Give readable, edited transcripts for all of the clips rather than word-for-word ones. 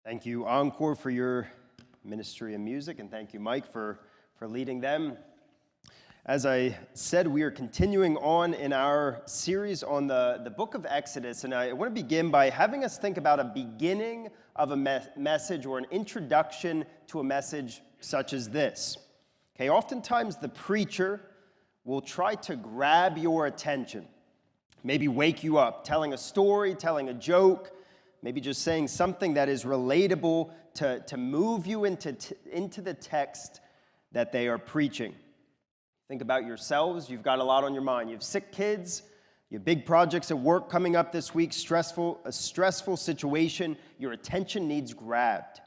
Thank you, Encore, for your ministry and music, and thank you, Mike, for leading them. As I said, we are continuing on in our series on the book of Exodus, and I want to begin by having us think about a beginning of a message or an introduction to a message such as this. Okay, oftentimes the preacher will try to grab your attention, maybe wake you up, telling a story, telling a joke, maybe just saying something that is relatable to move you into the text that they are preaching. Think about yourselves. You've got a lot on your mind. You have sick kids. You have big projects at work coming up this week, a stressful situation. Your attention needs grabbed,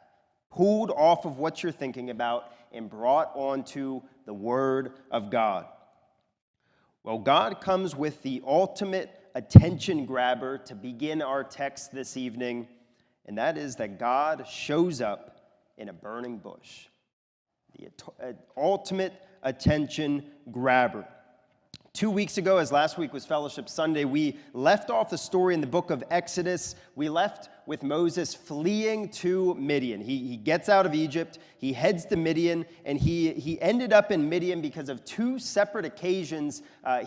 pulled off of what you're thinking about, and brought onto the Word of God. Well, God comes with the ultimate attention grabber to begin our text this evening, and that is that God shows up in a burning bush. The ultimate attention grabber. 2 weeks ago, as last week was Fellowship Sunday, we left off the story in the book of Exodus. We left with Moses fleeing to Midian. He gets out of Egypt, he heads to Midian, and he ended up in Midian because of two separate occasions.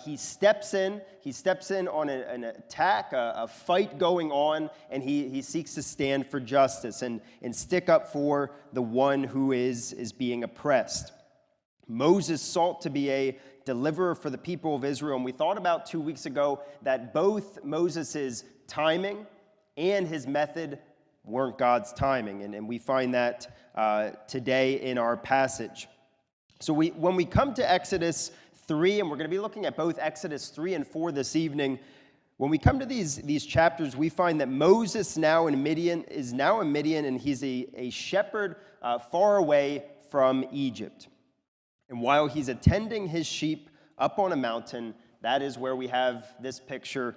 He steps in on an attack, a fight going on, and he seeks to stand for justice and stick up for the one who is being oppressed. Moses sought to be a deliverer for the people of Israel, and we thought about 2 weeks ago that both Moses' timing and his method weren't God's timing, and we find that today in our passage. So when we come to Exodus 3, and we're going to be looking at both Exodus 3 and 4 this evening, when we come to these chapters, we find that Moses is now in Midian, and he's a shepherd far away from Egypt. And while he's attending his sheep up on a mountain, that is where we have this picture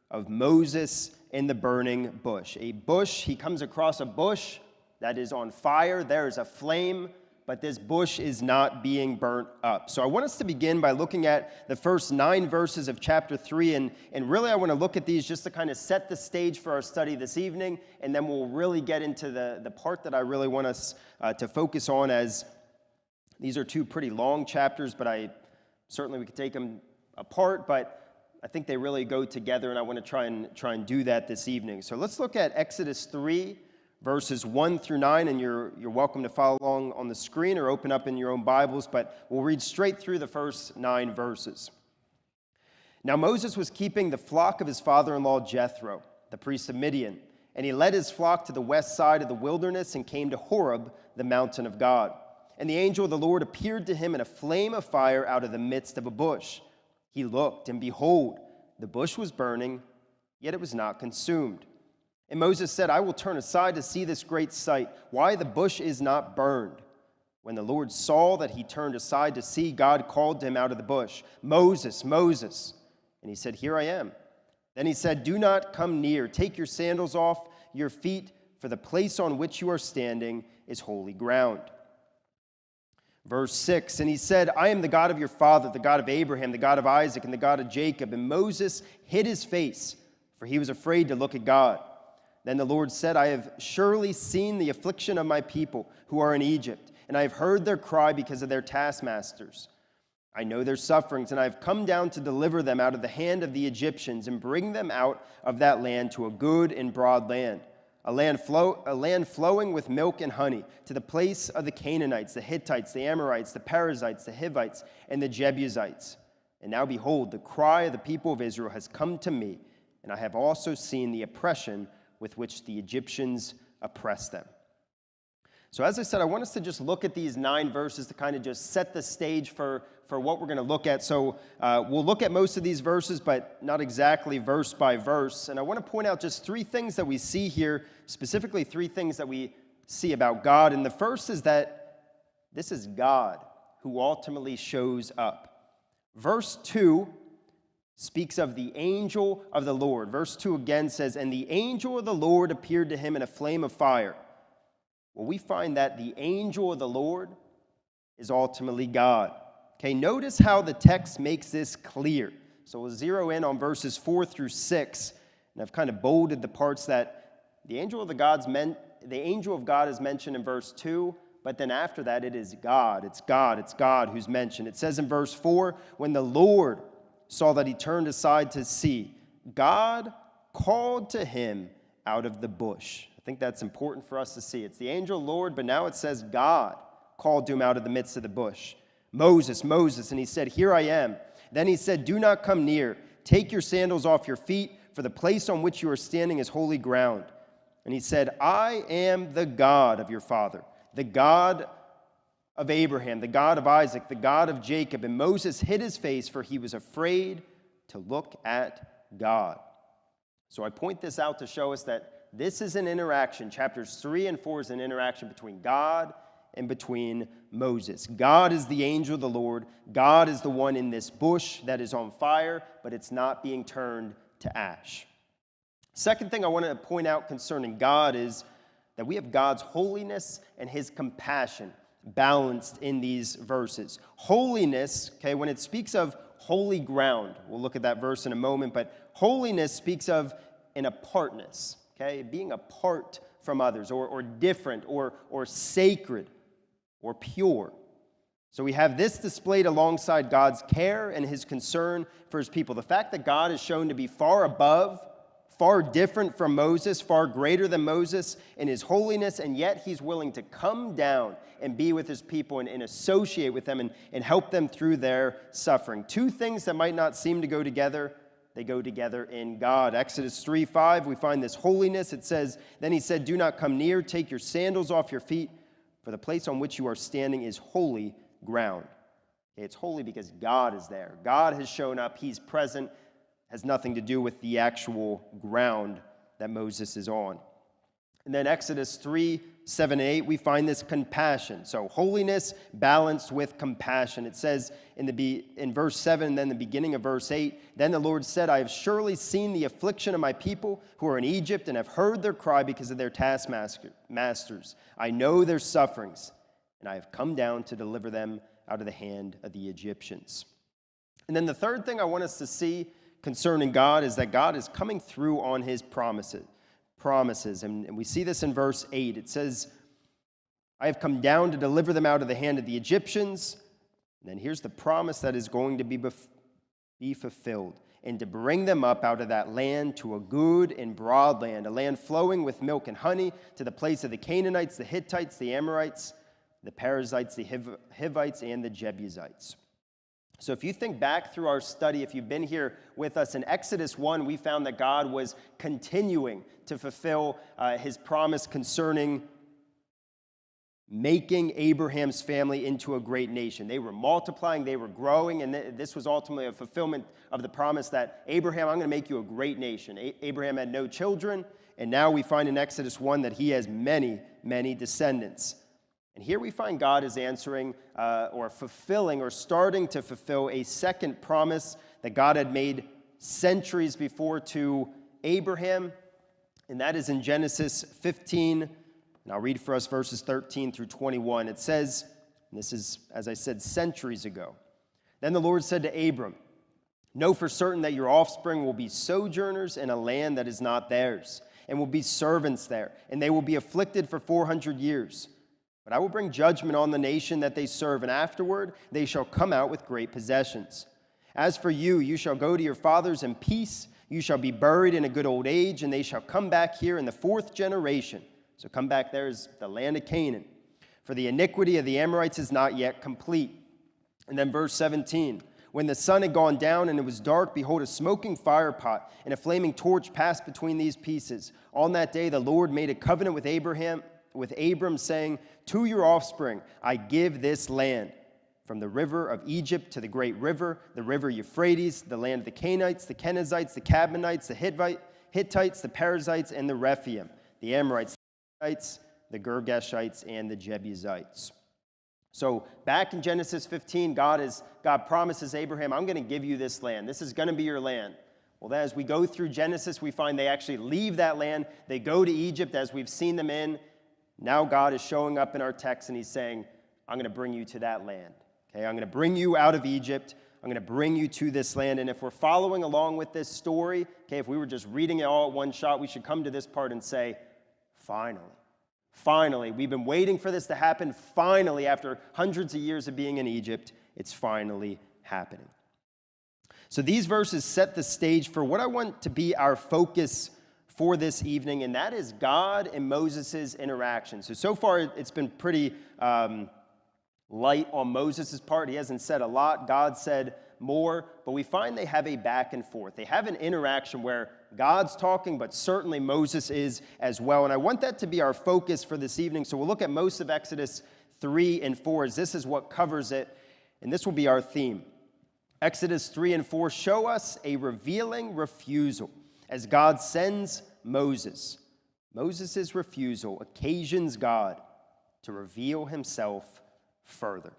of Moses in the burning bush. A bush, he comes across a bush that is on fire. There is a flame, but this bush is not being burnt up. So I want us to begin by looking at the first 9 verses of chapter 3, and really I want to look at these just to kind of set the stage for our study this evening, and then we'll really get into the part that I really want us to focus on, as these are 2 pretty long chapters, but we could take them apart, but I think they really go together, and I want to try and do that this evening. So let's look at Exodus 3, verses 1 through 9, and you're welcome to follow along on the screen or open up in your own Bibles, but we'll read straight through the first 9 verses. Now Moses was keeping the flock of his father-in-law Jethro, the priest of Midian, and he led his flock to the west side of the wilderness and came to Horeb, the mountain of God. And the angel of the Lord appeared to him in a flame of fire out of the midst of a bush. He looked, and behold, the bush was burning, yet it was not consumed. And Moses said, I will turn aside to see this great sight, why the bush is not burned. When the Lord saw that he turned aside to see, God called to him out of the bush, Moses, Moses. And he said, Here I am. Then he said, Do not come near. Take your sandals off your feet, for the place on which you are standing is holy ground. Verse 6, and he said, I am the God of your father, the God of Abraham, the God of Isaac, and the God of Jacob. And Moses hid his face, for he was afraid to look at God. Then the Lord said, I have surely seen the affliction of my people who are in Egypt, and I have heard their cry because of their taskmasters. I know their sufferings, and I have come down to deliver them out of the hand of the Egyptians and bring them out of that land to a good and broad land. A land flowing with milk and honey, to the place of the Canaanites, the Hittites, the Amorites, the Perizzites, the Hivites, and the Jebusites. And now behold, the cry of the people of Israel has come to me, and I have also seen the oppression with which the Egyptians oppress them. So as I said, I want us to just look at these 9 verses to kind of just set the stage for what we're going to look at. So we'll look at most of these verses, but not exactly verse by verse. And I want to point out just 3 things that we see here, specifically 3 things that we see about God. And the first is that this is God who ultimately shows up. Verse 2 speaks of the angel of the Lord. Verse 2 again says, And the angel of the Lord appeared to him in a flame of fire. Well, we find that the angel of the Lord is ultimately God. Okay, notice how the text makes this clear. So we'll zero in on verses 4 through 6, and I've kind of bolded the parts that the angel of the gods meant the angel of God is mentioned in verse 2, but then after that it is God. It's God who's mentioned. It says in verse 4, when the Lord saw that he turned aside to see, God called to him out of the bush. I think that's important for us to see. It's the angel Lord, but now it says God called to him out of the midst of the bush. Moses, Moses, and he said, here I am. Then he said, do not come near. Take your sandals off your feet, for the place on which you are standing is holy ground. And he said, I am the God of your father, the God of Abraham, the God of Isaac, the God of Jacob. And Moses hid his face, for he was afraid to look at God. So I point this out to show us that this is an interaction. Chapters 3 and 4 is an interaction between God and between Moses. God is the angel of the Lord. God is the one in this bush that is on fire, but it's not being turned to ash. Second thing I want to point out concerning God is that we have God's holiness and his compassion balanced in these verses. Holiness, okay, when it speaks of holy ground, we'll look at that verse in a moment, but holiness speaks of an apartness, okay, being apart from others, or different, or sacred, or pure. So we have this displayed alongside God's care and his concern for his people. The fact that God is shown to be far above, far different from Moses, far greater than Moses in his holiness, and yet he's willing to come down and be with his people and associate with them and help them through their suffering. Two things that might not seem to go together, they go together in God. Exodus 3:5, we find this holiness. It says, then he said, do not come near, take your sandals off your feet, for the place on which you are standing is holy ground. It's holy because God is there. God has shown up. He's present. Has nothing to do with the actual ground that Moses is on. And then Exodus 3:7-8, we find this compassion. So holiness balanced with compassion. It says in verse 7, and then the beginning of verse 8, then the Lord said, I have surely seen the affliction of my people who are in Egypt and have heard their cry because of their taskmasters. I know their sufferings, and I have come down to deliver them out of the hand of the Egyptians. And then the third thing I want us to see concerning God is that God is coming through on his promises. And we see this in verse 8. It says, I have come down to deliver them out of the hand of the Egyptians. And then here's the promise that is going to be fulfilled, and to bring them up out of that land to a good and broad land, a land flowing with milk and honey, to the place of the Canaanites, the Hittites, the Amorites, the Perizzites, the Hivites, and the Jebusites. So if you think back through our study, if you've been here with us in Exodus 1, we found that God was continuing to fulfill his promise concerning making Abraham's family into a great nation. They were multiplying, they were growing, and this was ultimately a fulfillment of the promise that Abraham, I'm going to make you a great nation. Abraham had no children, and now we find in Exodus 1 that he has many, many descendants. And here we find God is answering or fulfilling or starting to fulfill a second promise that God had made centuries before to Abraham, and that is in Genesis 15. And I'll read for us verses 13 through 21. It says, and this is, as I said, centuries ago. Then the Lord said to Abram, know for certain that your offspring will be sojourners in a land that is not theirs, and will be servants there, and they will be afflicted for 400 years. But I will bring judgment on the nation that they serve, and afterward they shall come out with great possessions. As for you, you shall go to your fathers in peace. You shall be buried in a good old age, and they shall come back here in the 4th generation. So come back there is the land of Canaan. For the iniquity of the Amorites is not yet complete. And then verse 17. When the sun had gone down and it was dark, behold, a smoking fire pot and a flaming torch passed between these pieces. On that day the Lord made a covenant with Abram, saying, to your offspring I give this land, from the river of Egypt to the great river, the river Euphrates, the land of the Canaanites, the Kenizzites, the Cadmonites, the Hittites, the Perizzites, and the Rephaim, the Amorites, the Hittites, the Girgashites, and the Jebusites. So back in Genesis 15, God promises Abraham, I'm going to give you this land. This is going to be your land. Well, then as we go through Genesis, we find they actually leave that land. They go to Egypt, as we've seen them in. Now God is showing up in our text, and he's saying, I'm going to bring you to that land. Okay, I'm going to bring you out of Egypt. I'm going to bring you to this land. And if we're following along with this story, okay, if we were just reading it all at one shot, we should come to this part and say, finally. Finally, we've been waiting for this to happen. Finally, after hundreds of years of being in Egypt, it's finally happening. So these verses set the stage for what I want to be our focus for this evening, and that is God and Moses' interaction. So far, it's been pretty light on Moses' part. He hasn't said a lot. God said more, but we find they have a back and forth. They have an interaction where God's talking, but certainly Moses is as well. And I want that to be our focus for this evening. So we'll look at most of Exodus 3 and 4, as this is what covers it, and this will be our theme. Exodus 3 and 4 show us a revealing refusal as God sends Moses. Moses' refusal occasions God to reveal himself further.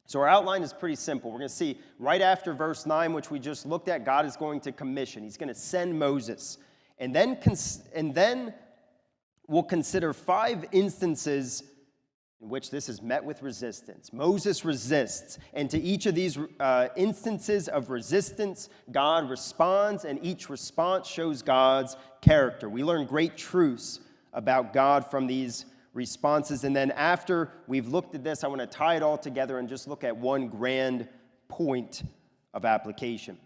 So our outline is pretty simple. We're going to see right after verse 9, which we just looked at, God is going to commission. He's going to send Moses. And then we'll consider 5 instances in which this is met with resistance. Moses resists, and to each of these instances of resistance, God responds, and each response shows God's character. We learn great truths about God from these responses, and then after we've looked at this, I want to tie it all together and just look at one grand point of application.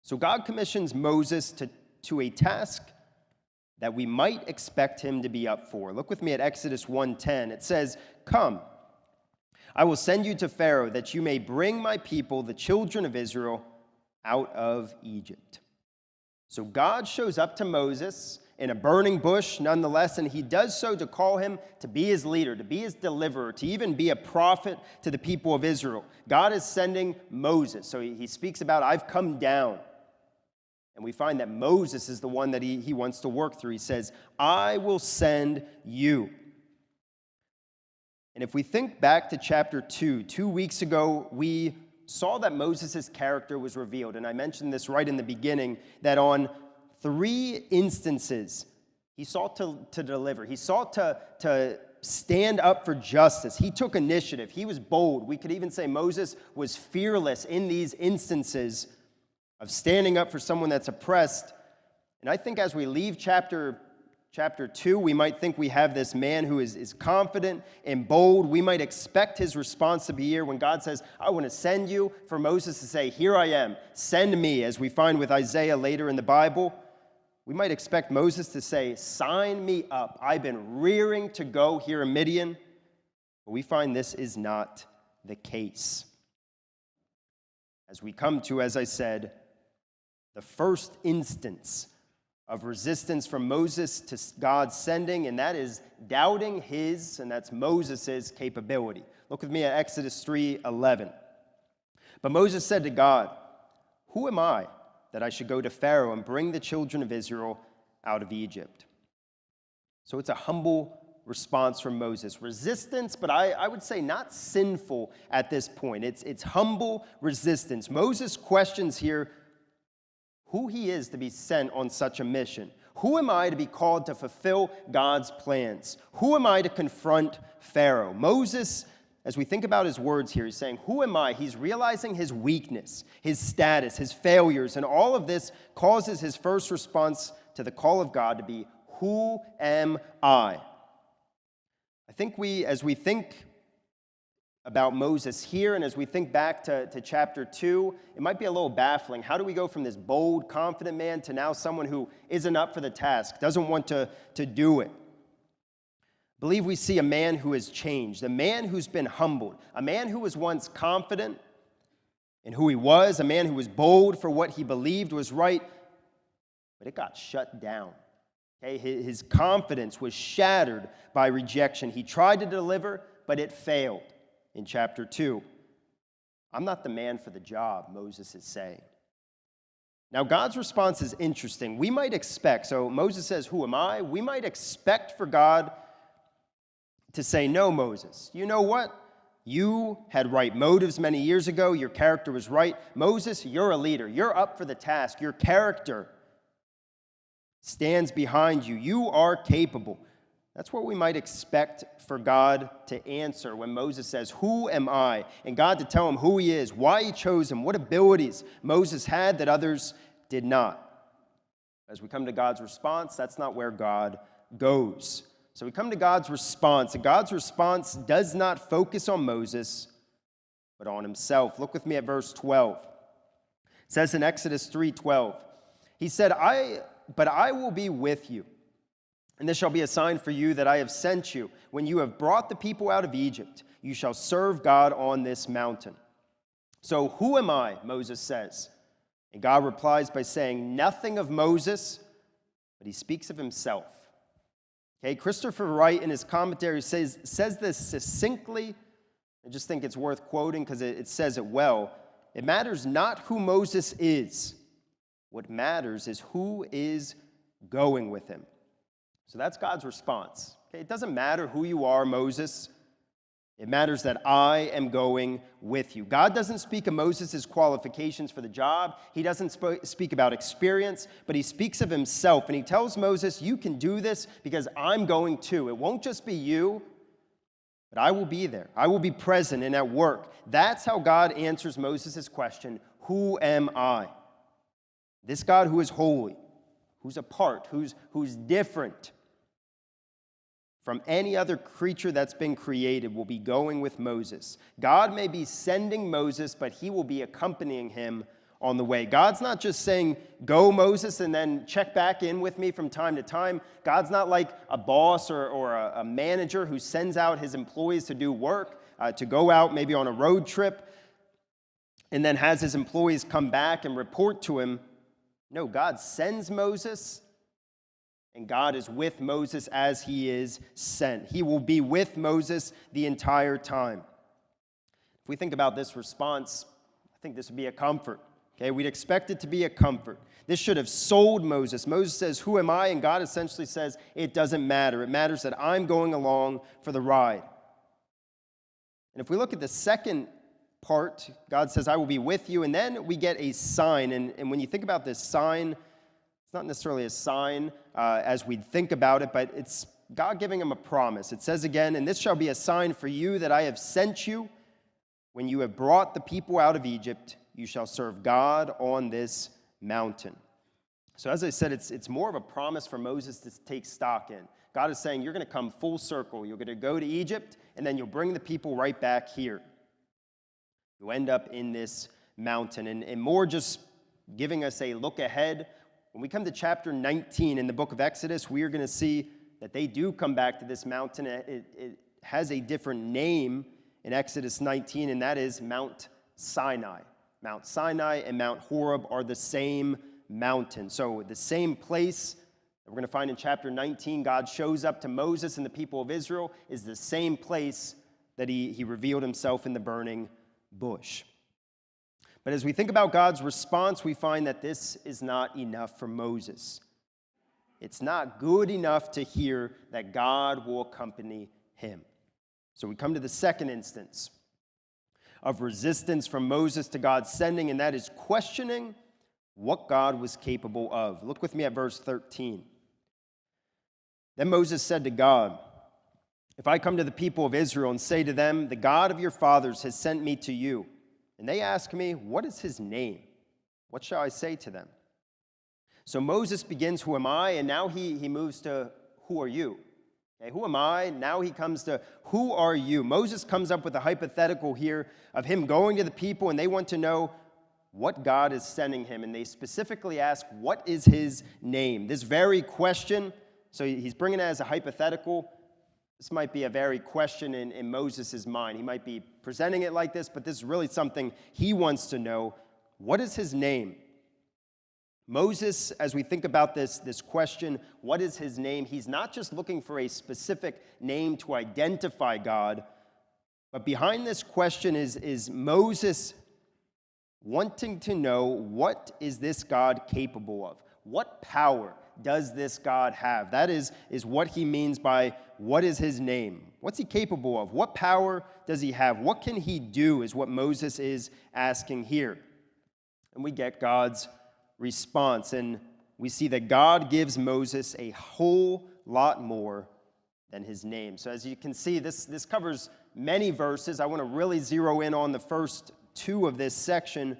So God commissions Moses to a task that we might expect him to be up for. Look with me at Exodus 1:10. It says, "Come, I will send you to Pharaoh, that you may bring my people, the children of Israel, out of Egypt." So God shows up to Moses in a burning bush nonetheless, and he does so to call him to be his leader, to be his deliverer, to even be a prophet to the people of Israel. God is sending Moses. So he speaks about, I've come down. And we find that Moses is the one that he wants to work through. He says, I will send you. And if we think back to chapter 2 weeks ago, we saw that Moses' character was revealed. And I mentioned this right in the beginning, that on 3 instances, he sought to deliver. He sought to stand up for justice. He took initiative. He was bold. We could even say Moses was fearless in these instances of standing up for someone that's oppressed. And I think as we leave chapter 2, we might think we have this man who is confident and bold. We might expect his response to be here when God says, I want to send you, for Moses to say, here I am, send me, as we find with Isaiah later in the Bible. We might expect Moses to say, sign me up. I've been rearing to go here in Midian. But we find this is not the case. As we come to, as I said, the first instance of resistance from Moses to God's sending, and that is doubting his, and that's Moses' capability. Look with me at Exodus 3:11. But Moses said to God, who am I that I should go to Pharaoh and bring the children of Israel out of Egypt? So it's a humble response from Moses. Resistance, but I would say not sinful at this point. It's humble resistance. Moses questions here who he is to be sent on such a mission. Who am I to be called to fulfill God's plans? Who am I to confront Pharaoh? Moses, as we think about his words here, he's saying, who am I? He's realizing his weakness, his status, his failures, and all of this causes his first response to the call of God to be, who am I? I think as we think about Moses here, and as we think back to chapter 2, it might be a little baffling. How do we go from this bold, confident man to now someone who isn't up for the task, doesn't want to do it? I believe we see a man who has changed, a man who's been humbled, a man who was once confident in who he was, a man who was bold for what he believed was right, but it got shut down. Okay? His confidence was shattered by rejection. He tried to deliver, but it failed. In chapter 2, I'm not the man for the job, Moses is saying. Now, God's response is interesting. We might expect, so Moses says, who am I? We might expect for God to say, no, Moses, you know what? You had right motives many years ago. Your character was right. Moses, you're a leader. You're up for the task. Your character stands behind you. You are capable. That's what we might expect for God to answer when Moses says, who am I? And God to tell him who he is, why he chose him, what abilities Moses had that others did not. As we come to God's response, that's not where God goes. So we come to God's response, and God's response does not focus on Moses, but on himself. Look with me at verse 12. It says in Exodus 3:12, he said, But I will be with you, and this shall be a sign for you that I have sent you. When you have brought the people out of Egypt, you shall serve God on this mountain. So who am I, Moses says? And God replies by saying nothing of Moses, but he speaks of himself. Okay, Christopher Wright in his commentary says this succinctly. I just think it's worth quoting because it says it well. It matters not who Moses is. What matters is who is going with him. So that's God's response. Okay, it doesn't matter who you are, Moses. It matters that I am going with you. God doesn't speak of Moses' qualifications for the job. He doesn't speak about experience, but he speaks of himself. And he tells Moses, you can do this because I'm going too. It won't just be you, but I will be there. I will be present and at work. That's how God answers Moses' question, who am I? This God who is holy, who's apart, who's different from any other creature that's been created, will be going with Moses. God may be sending Moses, but he will be accompanying him on the way. God's not just saying, go Moses, and then check back in with me from time to time. God's not like a boss or a manager who sends out his employees to do work, to go out maybe on a road trip, and then has his employees come back and report to him. No, God sends Moses, and God is with Moses as he is sent. He will be with Moses the entire time. If we think about this response, I think this would be a comfort. Okay, we'd expect it to be a comfort. This should have sold Moses. Moses says, who am I? And God essentially says, it doesn't matter. It matters that I'm going along for the ride. And if we look at the second part, God says, I will be with you. And then we get a sign. And when you think about this sign, it's not necessarily a sign as we'd think about it, but it's God giving him a promise. It says again, and this shall be a sign for you that I have sent you. When you have brought the people out of Egypt, you shall serve God on this mountain. So as I said, it's more of a promise for Moses to take stock in. God is saying, you're going to come full circle. You're going to go to Egypt, and then you'll bring the people right back here. You end up in this mountain. And more just giving us a look ahead. When we come to chapter 19 in the book of Exodus, we are going to see that they do come back to this mountain. It has a different name in Exodus 19, and that is Mount Sinai. Mount Sinai and Mount Horeb are the same mountain. So the same place that we're going to find in chapter 19, God shows up to Moses and the people of Israel, is the same place that he revealed himself in the burning bush. But as we think about God's response, we find that this is not enough for Moses. It's not good enough to hear that God will accompany him. So we come to the second instance of resistance from Moses to God's sending, and that is questioning what God was capable of. Look with me at verse 13. Then Moses said to God, if I come to the people of Israel and say to them, the God of your fathers has sent me to you, and they ask me, what is his name? What shall I say to them? So Moses begins, who am I? And now he moves to, who are you? Okay, who am I? Now he comes to, who are you? Moses comes up with a hypothetical here of him going to the people, and they want to know what God is sending him. And they specifically ask, what is his name? This very question, so he's bringing it as a hypothetical. This might be a very question in Moses' mind. He might be presenting it like this, but this is really something he wants to know. What is his name? Moses, as we think about this question, what is his name? He's not just looking for a specific name to identify God, but behind this question is Moses wanting to know, what is this God capable of? What power does this God have? That is what he means by what is his name? What's he capable of? What power does he have? What can he do is what Moses is asking here. And we get God's response, and we see that God gives Moses a whole lot more than his name. So as you can see, this covers many verses. I want to really zero in on the first two of this section.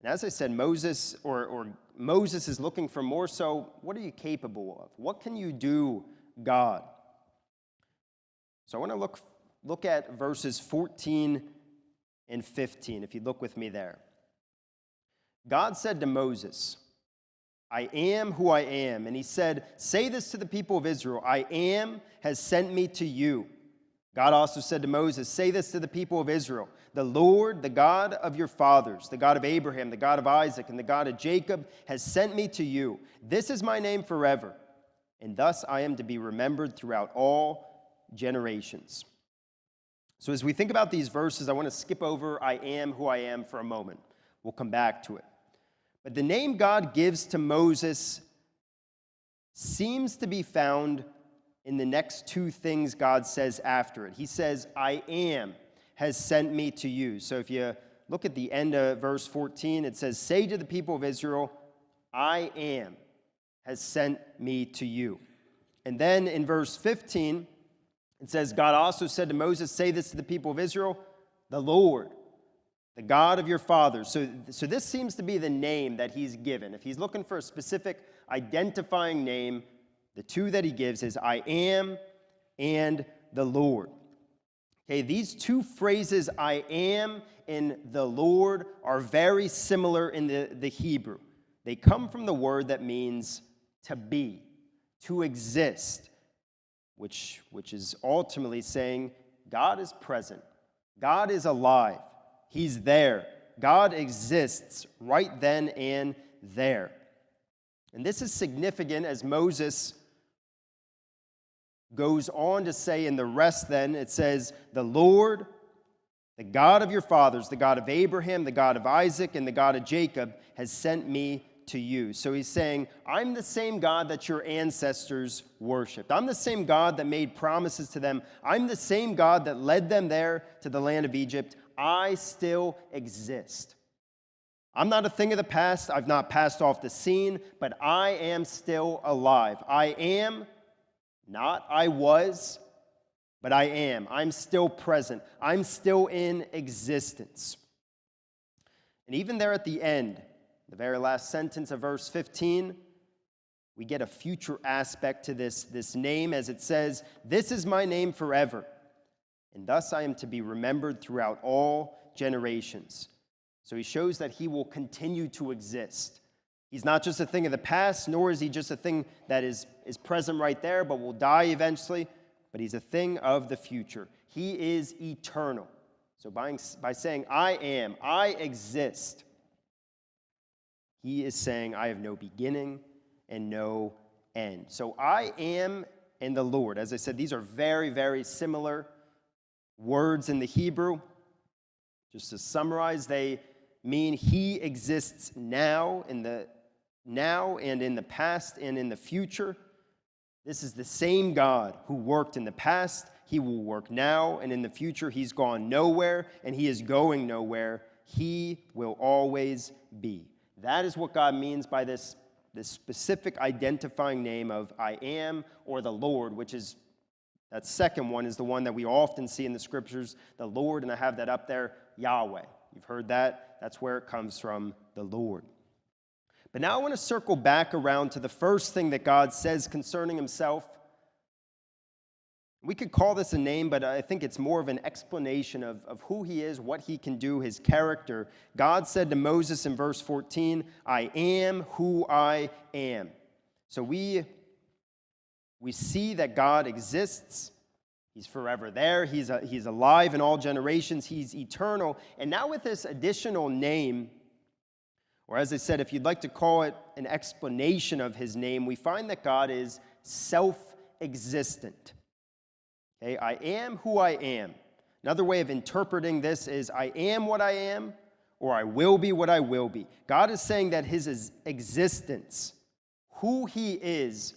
And as I said, Moses is looking for more so, what are you capable of? What can you do, God? So I want to look at verses 14 and 15, if you look with me there. God said to Moses, I am who I am. And he said, say this to the people of Israel, I am has sent me to you. God also said to Moses, say this to the people of Israel, the Lord, the God of your fathers, the God of Abraham, the God of Isaac, and the God of Jacob, has sent me to you. This is my name forever, and thus I am to be remembered throughout all generations. So as we think about these verses, I want to skip over I am who I am for a moment. We'll come back to it. But the name God gives to Moses seems to be found in the next two things God says after it. He says, I am has sent me to you. So if you look at the end of verse 14, it says, say to the people of Israel, I am has sent me to you. And then in verse 15, it says, God also said to Moses, say this to the people of Israel, the Lord, the God of your fathers. So this seems to be the name that he's given. If he's looking for a specific identifying name, the two that he gives is I am and the Lord. Okay, these two phrases, I am and the Lord, are very similar in the Hebrew. They come from the word that means to be, to exist, which is ultimately saying God is present, God is alive, he's there, God exists right then and there. And this is significant as Moses goes on to say in the rest then, it says, the Lord, the God of your fathers, the God of Abraham, the God of Isaac, and the God of Jacob, has sent me to you. So he's saying, I'm the same God that your ancestors worshipped. I'm the same God that made promises to them. I'm the same God that led them there to the land of Egypt. I still exist. I'm not a thing of the past. I've not passed off the scene, but I am still alive. I am, not I was, but I am. I'm still present. I'm still in existence. And even there at the end, the very last sentence of verse 15, we get a future aspect to this name as it says, this is my name forever, and thus I am to be remembered throughout all generations. So he shows that he will continue to exist. He's not just a thing of the past, nor is he just a thing that is present right there, but will die eventually, but he's a thing of the future. He is eternal. So by saying, I am, I exist, he is saying, I have no beginning and no end. So I am and the Lord. As I said, these are very, very similar words in the Hebrew. Just to summarize, they mean he exists now and in the past and in the future. This is the same God who worked in the past. He will work now, and in the future he's gone nowhere and he is going nowhere. He will always be. That is what God means by this specific identifying name of I am or the Lord, which is, that second one is the one that we often see in the scriptures, the Lord, and I have that up there, Yahweh. You've heard that. That's where it comes from, the Lord. But now I want to circle back around to the first thing that God says concerning himself. We could call this a name, but I think it's more of an explanation of who he is, what he can do, his character. God said to Moses in verse 14, I am who I am. So we see that God exists. He's forever there. He's alive in all generations. He's eternal. And now with this additional name, or as I said, if you'd like to call it an explanation of his name, we find that God is self-existent. Okay, I am who I am. Another way of interpreting this is I am what I am, or I will be what I will be. God is saying that his existence, who he is,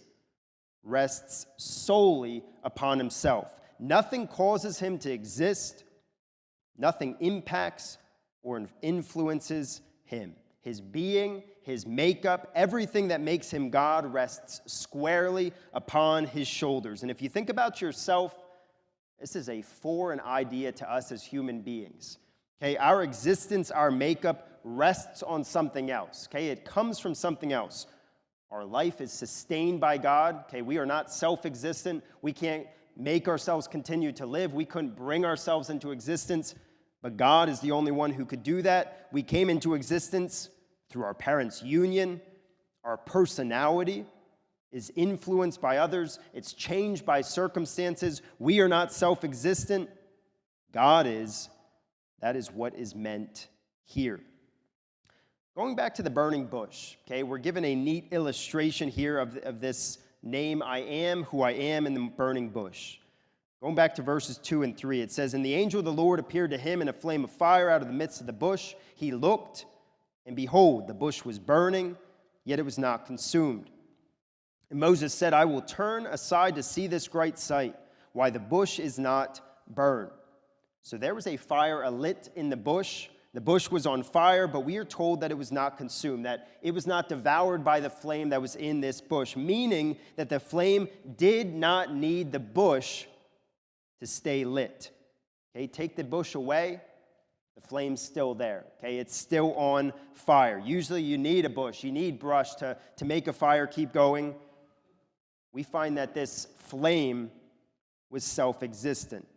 rests solely upon himself. Nothing causes him to exist. Nothing impacts or influences him. His being, his makeup, everything that makes him God rests squarely upon his shoulders. And if you think about yourself, this is a foreign idea to us as human beings. Okay, our existence, our makeup rests on something else. Okay, it comes from something else. Our life is sustained by God. Okay, we are not self-existent. We can't make ourselves continue to live. We couldn't bring ourselves into existence, but God is the only one who could do that. We came into existence through our parents' union. Our personality is influenced by others. It's changed by circumstances. We are not self-existent. God is. That is what is meant here. Going back to the burning bush, okay, we're given a neat illustration here of this name, I am who I am in the burning bush. Going back to verses 2 and 3, it says, "And the angel of the Lord appeared to him in a flame of fire out of the midst of the bush. He looked, and behold, the bush was burning, yet it was not consumed. And Moses said, I will turn aside to see this great sight, why the bush is not burned. So there was a fire alit in the bush. The bush was on fire, but we are told that it was not consumed, that it was not devoured by the flame that was in this bush, meaning that the flame did not need the bush to stay lit. Okay, take the bush away, the flame's still there. Okay, it's still on fire. Usually you need a bush, you need brush to make a fire keep going. We find that this flame was self-existent.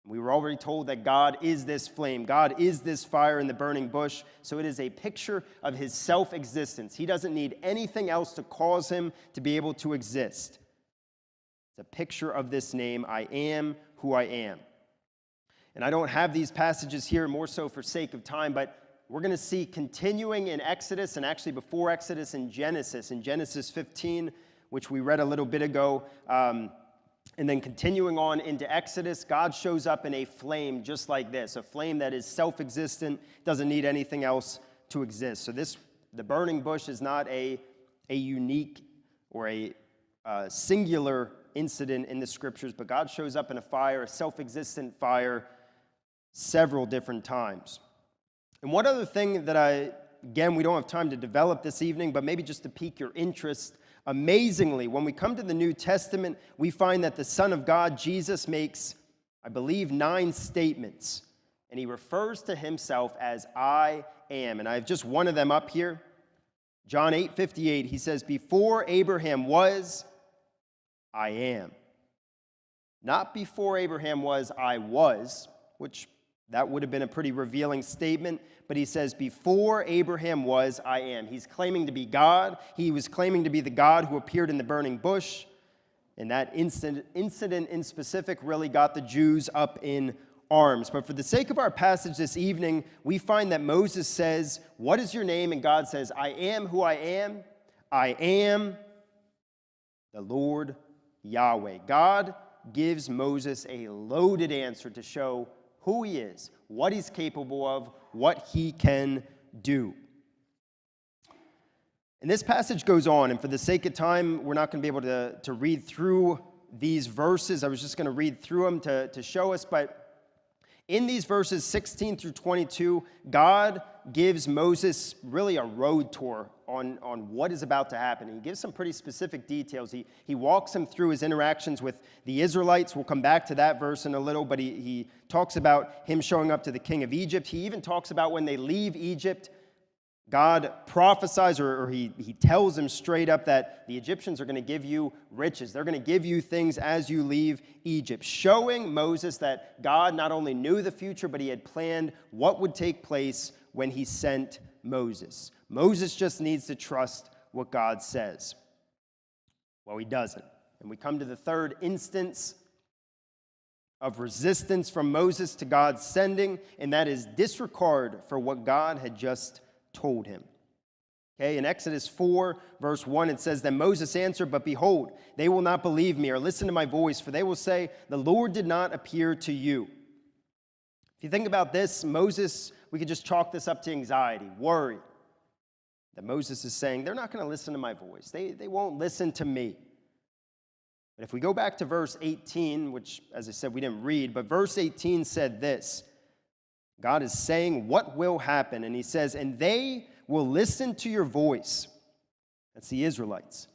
We were already told that God is this flame. God is this fire in the burning bush. So it is a picture of his self-existence. He doesn't need anything else to cause him to be able to exist. It's a picture of this name, I am who I am. And I don't have these passages here more so for sake of time, but we're going to see continuing in Exodus, and actually before Exodus in Genesis 15, which we read a little bit ago, and then continuing on into Exodus, God shows up in a flame just like this, a flame that is self-existent, doesn't need anything else to exist. So the burning bush is not a unique or a singular incident in the scriptures, but God shows up in a fire, a self-existent fire, several different times. And one other thing that again, we don't have time to develop this evening, but maybe just to pique your interest, amazingly, when we come to the New Testament, we find that the Son of God, Jesus, makes, I believe, 9 statements. And he refers to himself as I am. And I have just one of them up here. John 8:58, he says, before Abraham was, I am. Not before Abraham was, I was, which that would have been a pretty revealing statement, but he says, before Abraham was, I am. He's claiming to be God. He was claiming to be the God who appeared in the burning bush, and that incident in specific really got the Jews up in arms. But for the sake of our passage this evening, we find that Moses says, what is your name? And God says, I am who I am. I am the Lord Yahweh. God gives Moses a loaded answer to show who he is, what he's capable of, what he can do. And this passage goes on, and for the sake of time, we're not going to be able to read through these verses. I was just going to read through them to show us, but in these verses 16 through 22, God gives Moses really a road tour on what is about to happen. He gives some pretty specific details. He walks him through his interactions with the Israelites. We'll come back to that verse in a little, but he talks about him showing up to the king of Egypt. He even talks about when they leave Egypt, God prophesies, or he tells him straight up that the Egyptians are going to give you riches. They're going to give you things as you leave Egypt, showing Moses that God not only knew the future, but he had planned what would take place when he sent Moses. Moses just needs to trust what God says. Well, he doesn't. And we come to the third instance of resistance from Moses to God's sending, and that is disregard for what God had just told him. Okay, in Exodus 4, verse 1, it says, then Moses answered, but behold, they will not believe me or listen to my voice, for they will say, the Lord did not appear to you. If you think about this, Moses, we could just chalk this up to anxiety, worry. That Moses is saying, they're not going to listen to my voice. They won't listen to me. But if we go back to verse 18, which, as I said, we didn't read, but verse 18 said this. God is saying what will happen, and he says, and they will listen to your voice. That's the Israelites.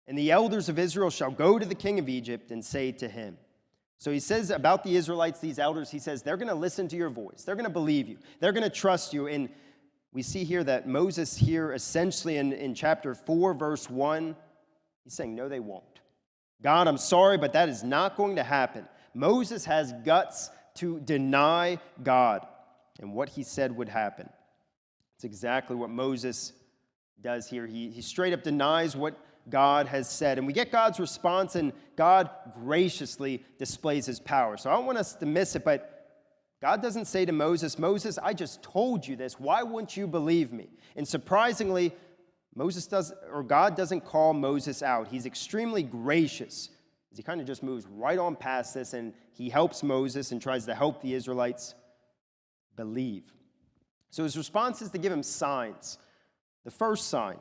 And the elders of Israel shall go to the king of Egypt and say to him. So he says about the Israelites, these elders, he says, they're going to listen to your voice. They're going to believe you. They're going to trust you. And we see here that Moses here, essentially in chapter 4, verse 1, he's saying, no, they won't. God, I'm sorry, but that is not going to happen. Moses has guts to deny God and what he said would happen. It's exactly what Moses does here. He straight up denies what God has said. And we get God's response, and God graciously displays his power. So I don't want us to miss it, but God doesn't say to Moses, Moses, I just told you this. Why wouldn't you believe me? And surprisingly, God doesn't call Moses out. He's extremely gracious. He kind of just moves right on past this, and he helps Moses and tries to help the Israelites believe. So his response is to give him signs. The first sign,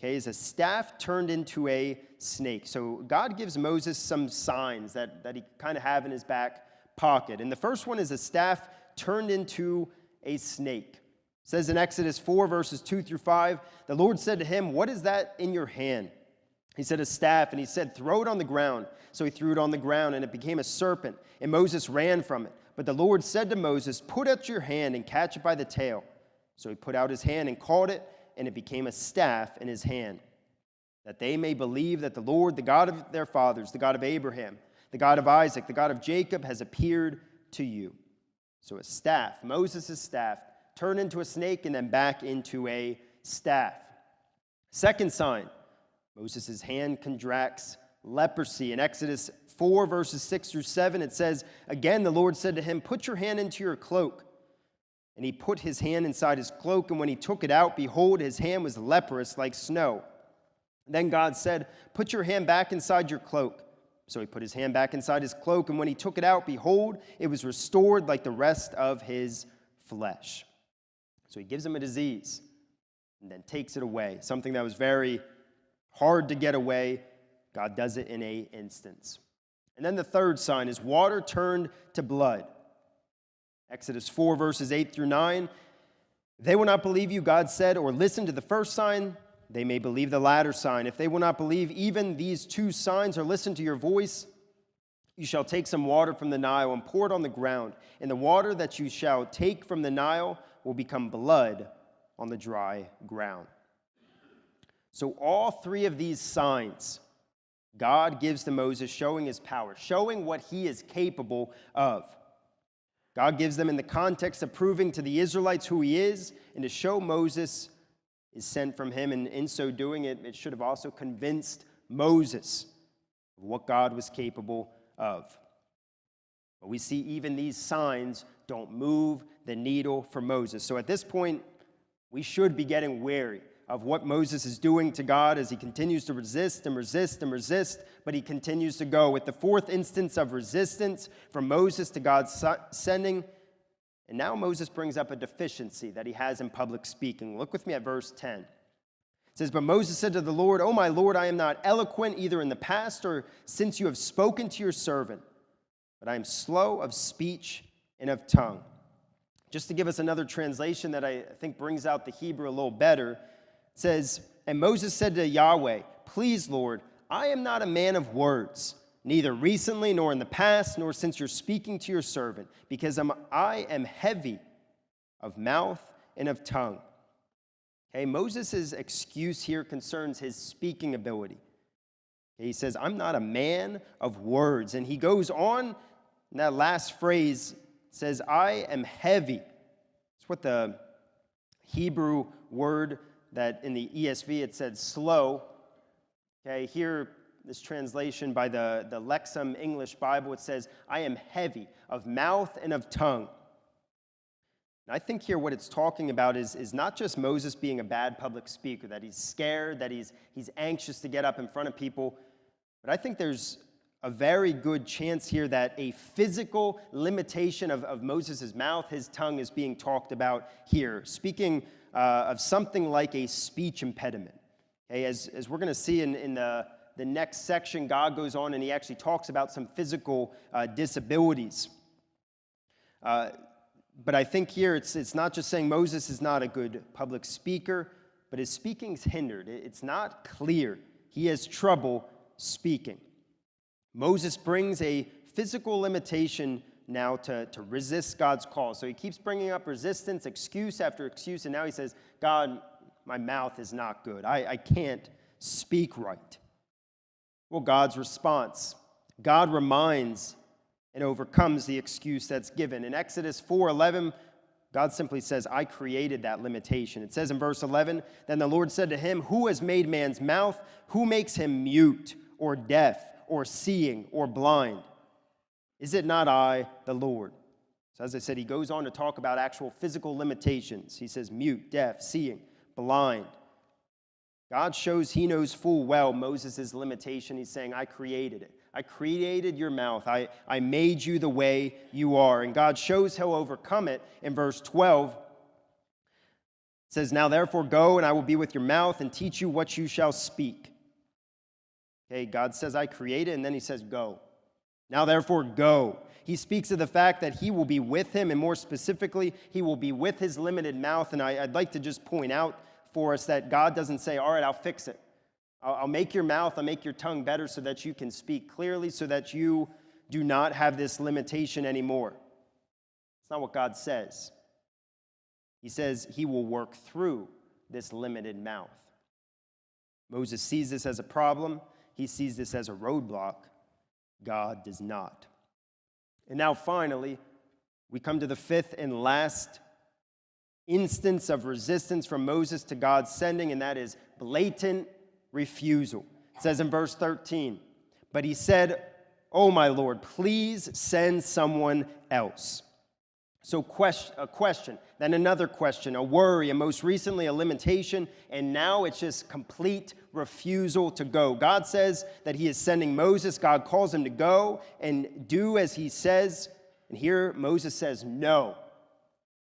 is a staff turned into a snake. So God gives Moses some signs that he kind of have in his back pocket. And the first one is a staff turned into a snake. It says in Exodus 4, verses 2 through 5, the Lord said to him, what is that in your hand? He said, a staff. And he said, throw it on the ground. So he threw it on the ground, and it became a serpent. And Moses ran from it. But the Lord said to Moses, put out your hand and catch it by the tail. So he put out his hand and caught it, and it became a staff in his hand, that they may believe that the Lord, the God of their fathers, the God of Abraham, the God of Isaac, the God of Jacob, has appeared to you. So a staff, Moses' staff, turned into a snake and then back into a staff. Second sign, Moses' hand contracts leprosy. In Exodus 4, verses 6 through 7, it says, again, the Lord said to him, put your hand into your cloak. And he put his hand inside his cloak, and when he took it out, behold, his hand was leprous like snow. Then God said, put your hand back inside your cloak. So he put his hand back inside his cloak, and when he took it out, behold, it was restored like the rest of his flesh. So he gives him a disease and then takes it away. Something that was very hard to get away, God does it in an instance. And then the third sign is water turned to blood. Exodus 4, verses 8 through 9. If they will not believe you, God said, or listen to the first sign, they may believe the latter sign. If they will not believe even these two signs or listen to your voice, you shall take some water from the Nile and pour it on the ground. And the water that you shall take from the Nile will become blood on the dry ground. So all three of these signs God gives to Moses, showing his power, showing what he is capable of. God gives them in the context of proving to the Israelites who he is and to show Moses is sent from him. And in so doing, it should have also convinced Moses of what God was capable of. But we see even these signs don't move the needle for Moses. So at this point, we should be getting wary of what Moses is doing to God as he continues to resist and resist and resist, but he continues to go. With the fourth instance of resistance from Moses to God's sending, and now Moses brings up a deficiency that he has in public speaking. Look with me at verse 10. It says, but Moses said to the Lord, O my Lord, I am not eloquent either in the past or since you have spoken to your servant, but I am slow of speech and of tongue. Just to give us another translation that I think brings out the Hebrew a little better, it says, and Moses said to Yahweh, please, Lord, I am not a man of words, neither recently nor in the past, nor since you're speaking to your servant, because I am heavy of mouth and of tongue. Okay, Moses' excuse here concerns his speaking ability. Okay, he says, I'm not a man of words. And he goes on, in that last phrase, says, I am heavy. It's what the Hebrew word that in the ESV it said slow. Okay, here, this translation by the Lexham English Bible, it says, I am heavy of mouth and of tongue. And I think here what it's talking about is not just Moses being a bad public speaker, that he's scared, that he's anxious to get up in front of people, but I think there's a very good chance here that a physical limitation of Moses' mouth, his tongue, is being talked about here, speaking of something like a speech impediment. Okay, as we're going to see in the next section, God goes on and he actually talks about some physical disabilities. But I think here it's not just saying Moses is not a good public speaker, but his speaking's hindered. It's not clear. He has trouble speaking. Moses brings a physical limitation now to resist God's call. So he keeps bringing up resistance, excuse after excuse, and now he says, God, my mouth is not good. I can't speak right. Well, God's response. God reminds and overcomes the excuse that's given. In Exodus 4:11, God simply says, I created that limitation. It says in verse 11, then the Lord said to him, who has made man's mouth? Who makes him mute or deaf or seeing or blind? Is it not I, the Lord? So as I said, he goes on to talk about actual physical limitations. He says mute, deaf, seeing, blind. God shows he knows full well Moses' limitation. He's saying, I created it. I created your mouth. I made you the way you are. And God shows he'll overcome it in verse 12. It says, now therefore go, and I will be with your mouth and teach you what you shall speak. Okay, God says, I created, and then he says, go. Now therefore go. He speaks of the fact that he will be with him, and more specifically, he will be with his limited mouth. And I'd like to just point out for us that God doesn't say, all right, I'll fix it. I'll make your mouth, I'll make your tongue better so that you can speak clearly, so that you do not have this limitation anymore. It's not what God says. He says he will work through this limited mouth. Moses sees this as a problem. He sees this as a roadblock. God does not. And now finally, we come to the fifth and last instance of resistance from Moses to God's sending, and that is blatant refusal. It says in verse 13, but he said, oh my Lord, please send someone else. So a question, then another question, a worry, and most recently a limitation, and now it's just complete refusal to go. God says that he is sending Moses. God calls him to go and do as he says, and here Moses says, no.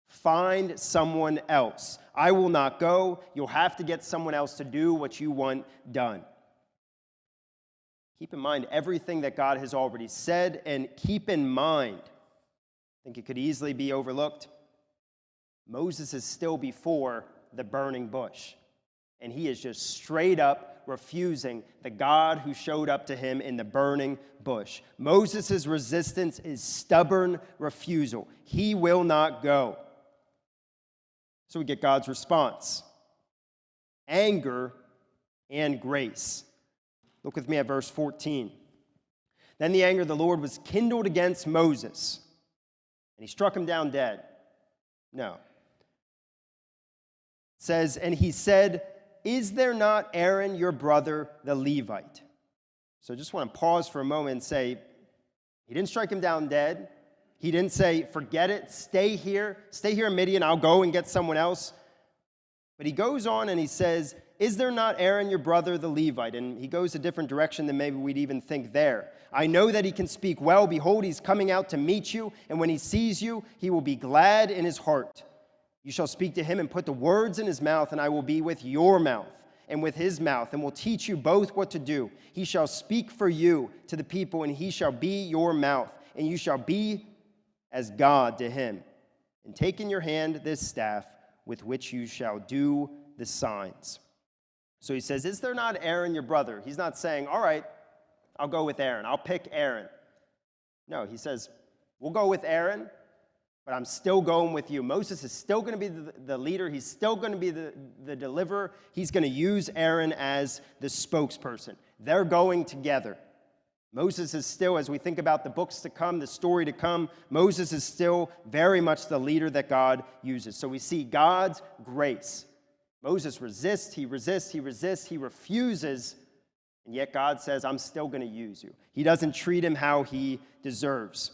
Find someone else. I will not go. You'll have to get someone else to do what you want done. Keep in mind everything that God has already said, and keep in mind, I think it could easily be overlooked, Moses is still before the burning bush, and he is just straight up refusing the God who showed up to him in the burning bush. Moses' resistance is stubborn refusal. He will not go. So we get God's response. Anger and grace. Look with me at verse 14. Then the anger of the Lord was kindled against Moses, and he struck him down dead. No. It says, and he said, is there not Aaron your brother the Levite? So I just want to pause for a moment and say, he didn't strike him down dead. He didn't say, forget it, stay here in Midian, I'll go and get someone else. But he goes on and he says, is there not Aaron your brother the Levite? And he goes a different direction than maybe we'd even think there. I know that he can speak well. Behold, he's coming out to meet you, and when he sees you, he will be glad in his heart. You shall speak to him and put the words in his mouth, and I will be with your mouth and with his mouth, and will teach you both what to do. He shall speak for you to the people, and he shall be your mouth, and you shall be as God to him. And take in your hand this staff with which you shall do the signs. So he says, is there not Aaron your brother? He's not saying, all right, I'll go with Aaron. I'll pick Aaron. No, he says, we'll go with Aaron, but I'm still going with you. Moses is still going to be the leader. He's still going to be the deliverer. He's going to use Aaron as the spokesperson. They're going together. Moses is still, as we think about the books to come, the story to come, Moses is still very much the leader that God uses. So we see God's grace. Moses resists, he refuses, and yet God says, I'm still going to use you. He doesn't treat him how he deserves.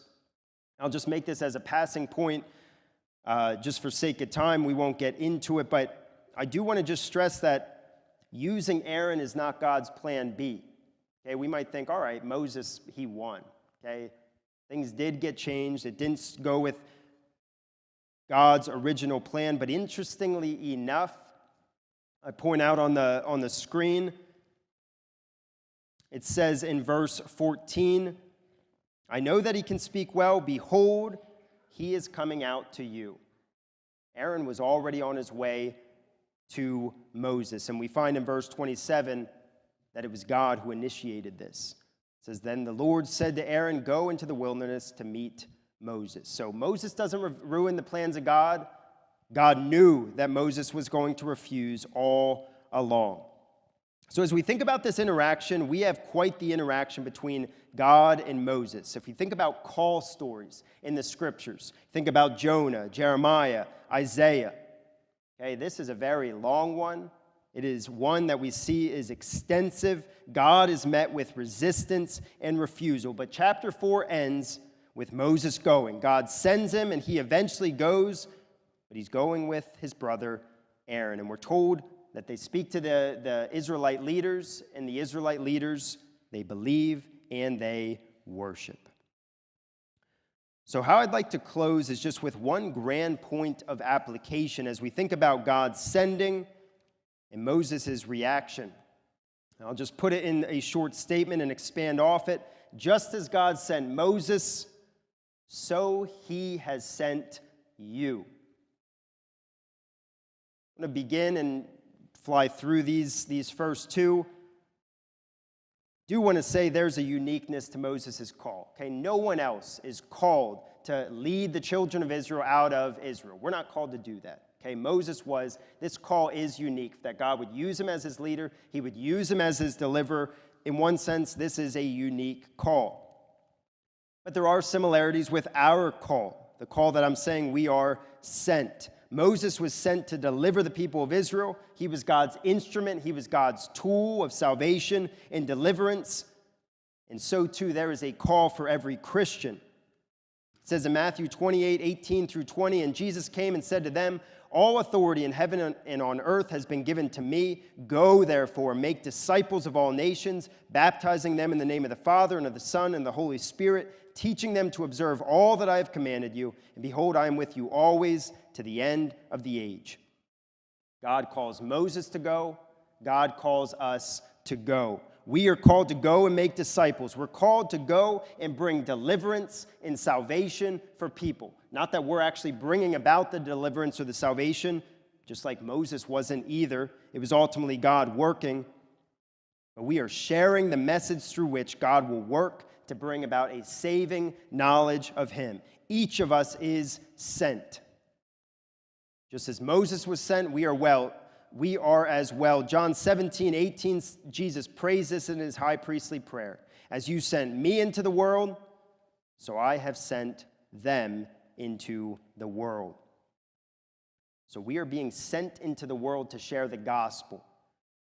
I'll just make this as a passing point, just for sake of time. We won't get into it, but I do want to just stress that using Aaron is not God's plan B. Okay, we might think, all right, Moses, he won. Okay, things did get changed. It didn't go with God's original plan, but interestingly enough, I point out on the screen, it says in verse 14, I know that he can speak well. Behold, he is coming out to you. Aaron was already on his way to Moses, and we find in verse 27 that it was God who initiated this. It says, then the Lord said to Aaron, go into the wilderness to meet Moses. So Moses doesn't ruin the plans of God. God knew that Moses was going to refuse all along. So as we think about this interaction, we have quite the interaction between God and Moses. If we think about call stories in the scriptures, think about Jonah, Jeremiah, Isaiah. Okay, this is a very long one. It is one that we see is extensive. God is met with resistance and refusal. But chapter 4 ends with Moses going. God sends him, and he eventually goes, but he's going with his brother Aaron. And we're told that they speak to the Israelite leaders, and the Israelite leaders, they believe and they worship. So how I'd like to close is just with one grand point of application as we think about God's sending and Moses' reaction. I'll just put it in a short statement and expand off it. Just as God sent Moses, so he has sent you. I'm going to begin and fly through these first two. I do want to say there's a uniqueness to Moses' call. Okay, no one else is called to lead the children of Israel out of Israel. We're not called to do that. Okay, Moses was. This call is unique, that God would use him as his leader. He would use him as his deliverer. In one sense, this is a unique call. But there are similarities with our call, the call that I'm saying we are sent. Moses was sent to deliver the people of Israel. He was God's instrument. He was God's tool of salvation and deliverance. And so, too, there is a call for every Christian. It says in Matthew 28:18-20, and Jesus came and said to them, all authority in heaven and on earth has been given to me. Go, therefore, make disciples of all nations, baptizing them in the name of the Father and of the Son and the Holy Spirit, teaching them to observe all that I have commanded you. And behold, I am with you always to the end of the age. God calls Moses to go. God calls us to go. We are called to go and make disciples. We're called to go and bring deliverance and salvation for people. Not that we're actually bringing about the deliverance or the salvation, just like Moses wasn't either. It was ultimately God working. But we are sharing the message through which God will work to bring about a saving knowledge of him. Each of us is sent. Just as Moses was sent, we are as well. John 17:18, Jesus prays this in his high priestly prayer. As you sent me into the world, so I have sent them into the world. So we are being sent into the world to share the gospel,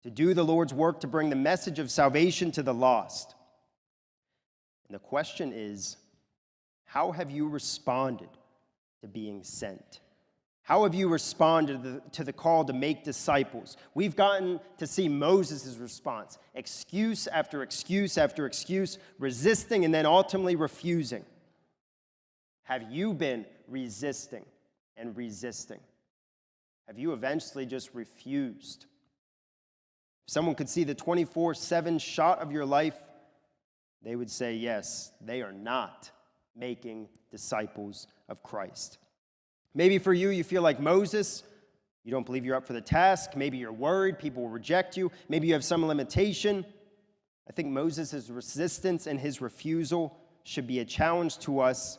to do the Lord's work, to bring the message of salvation to the lost. And the question is, how have you responded to being sent? How have you responded to the call to make disciples? We've gotten to see Moses' response. Excuse after excuse after excuse, resisting and then ultimately refusing. Have you been resisting and resisting? Have you eventually just refused? If someone could see the 24/7 shot of your life, they would say, yes, they are not making disciples of Christ. Maybe for you, you feel like Moses. You don't believe you're up for the task. Maybe you're worried people will reject you. Maybe you have some limitation. I think Moses' resistance and his refusal should be a challenge to us,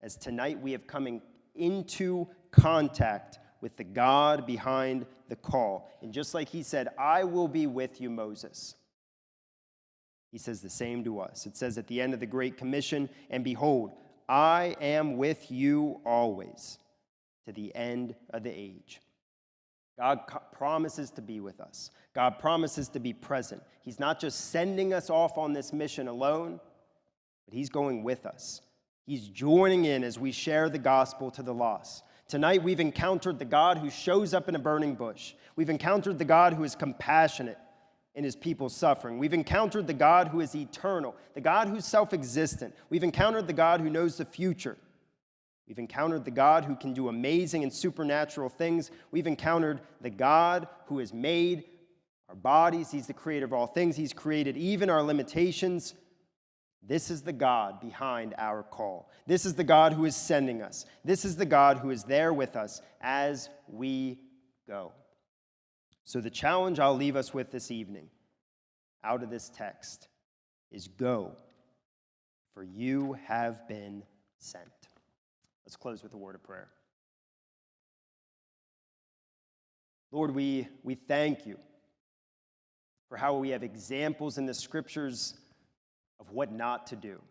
as tonight we have come into contact with the God behind the call. And just like he said, I will be with you, Moses, he says the same to us. It says at the end of the Great Commission, and behold, I am with you always, to the end of the age. God promises to be with us. God promises to be present. He's not just sending us off on this mission alone, but he's going with us. He's joining in as we share the gospel to the lost. Tonight we've encountered the God who shows up in a burning bush. We've encountered the God who is compassionate in his people's suffering. We've encountered the God who is eternal, the God who's self-existent. We've encountered the God who knows the future. We've encountered the God who can do amazing and supernatural things. We've encountered the God who has made our bodies. He's the creator of all things. He's created even our limitations. This is the God behind our call. This is the God who is sending us. This is the God who is there with us as we go. So the challenge I'll leave us with this evening, out of this text, is go, for you have been sent. Let's close with a word of prayer. Lord, we thank you for how we have examples in the scriptures of what not to do.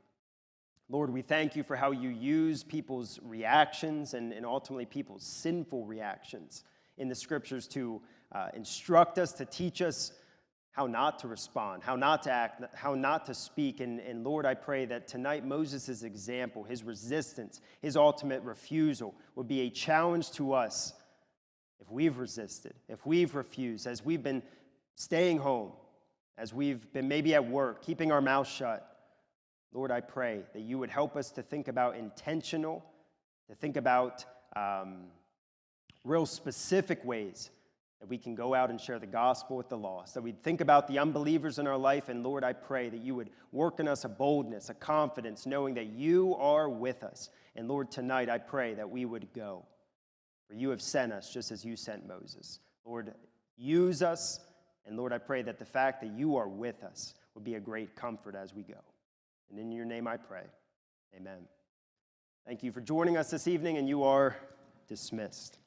Lord, we thank you for how you use people's reactions and ultimately people's sinful reactions in the scriptures to instruct us, to teach us how not to respond, how not to act, how not to speak. And Lord, I pray that tonight Moses' example, his resistance, his ultimate refusal would be a challenge to us if we've resisted, if we've refused, as we've been staying home, as we've been maybe at work, keeping our mouth shut. Lord, I pray that you would help us to think about intentional, to think about real specific ways that we can go out and share the gospel with the lost, that we'd think about the unbelievers in our life. And Lord, I pray that you would work in us a boldness, a confidence, knowing that you are with us. And Lord, tonight I pray that we would go, for you have sent us just as you sent Moses. Lord, use us. And Lord, I pray that the fact that you are with us would be a great comfort as we go. And in your name I pray, amen. Thank you for joining us this evening, and you are dismissed.